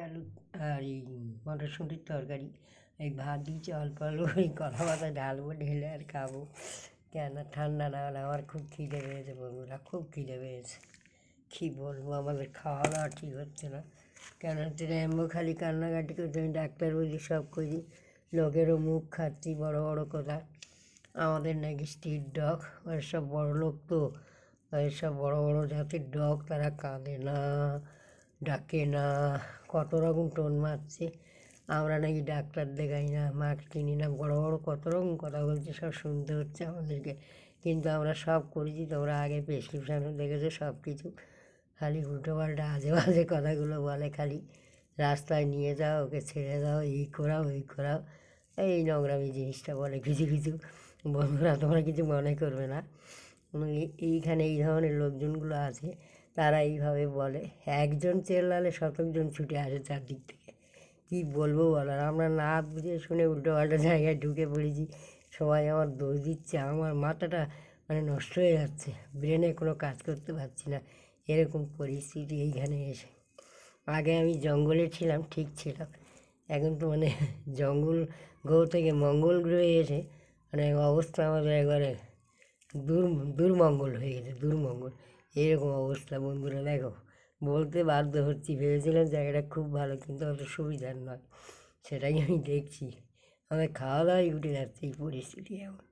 আলু আর এই মটরশুঁটির তরকারি। এই ভাত দিয়েছি অল্প অল্প, ওই কলা পাতা ঢালবো, ঢেলে আর খাবো। কেন ঠান্ডা না হলে আমার খুব খিদে পেয়েছে বন্ধুরা, খুব খিদে পেয়েছে। কী বলবো, আমাদের খাওয়া দাওয়া ঠিক হচ্ছে না। কেন হচ্ছে র্যাম্বো খালি কান্নাকাটি করছে, আমি ডাক্তার বলি সব করি, লোকেরও মুখ খাচ্ছি বড় বড় কথা। আমাদের নাকি স্ট্রিট ডগ, ওর সব বড় লোক তো, ওই সব বড় বড় জাতের ডগ, তারা কাঁদে না, ডাকে না, কত রকম টোন মারছে। আমরা নাকি ডাক্তার দেখাই না, মাস্ক কিনি না, বড় বড় কত রকম কথা বলছে, সব শুনতে হচ্ছে আমাদেরকে। কিন্তু আমরা সব করেছি, তোমরা আগে প্রেসক্রিপশানও দেখেছো, সব কিছু। খালি উল্টোপাল্টা আজে বাজে কথাগুলো বলে, খালি রাস্তায় নিয়ে যাও, ওকে ছেড়ে দাও, এই করাও ওই করাও, এই নোংরামি জিনিসটা বলে কিছু কিছু। বন্ধুরা তোমরা কিছু মনে করবে না, এইখানে এই ধরনের লোকজনগুলো আছে, তারা এইভাবে বলে। একজন চেল্লালে শতকজন ছুটে আসে চারদিক থেকে। কী বলবো বলার, আমরা না বুঝে শুনে উল্টোপাল্টা জায়গায় ঢুকে পড়েছি। সবাই আমার দোষ দিচ্ছে, আমার মাথাটা নষ্ট হয়ে যাচ্ছে, ব্রেনে কোনো কাজ করতে পারছি না, এরকম পরিস্থিতি এইখানে এসে। আগে আমি জঙ্গলে ছিলাম, ঠিক ছিলাম, এখন তো জঙ্গল গ্রহ থেকে মঙ্গল গ্রহে এসে অবস্থা আমাদের একবারে দুর্মঙ্গল হয়ে গেছে, দুর্মঙ্গল। এরকম অবস্থা বন্ধুরা, দেখো বলতে বাধ্য হচ্ছি। ভেবেছিলাম জায়গাটা খুব ভালো, কিন্তু অত সুবিধার নয়, সেটাই আমি দেখছি। আমাদের খাওয়া দাওয়াই উঠে যাচ্ছে এই পরিস্থিতি এখন।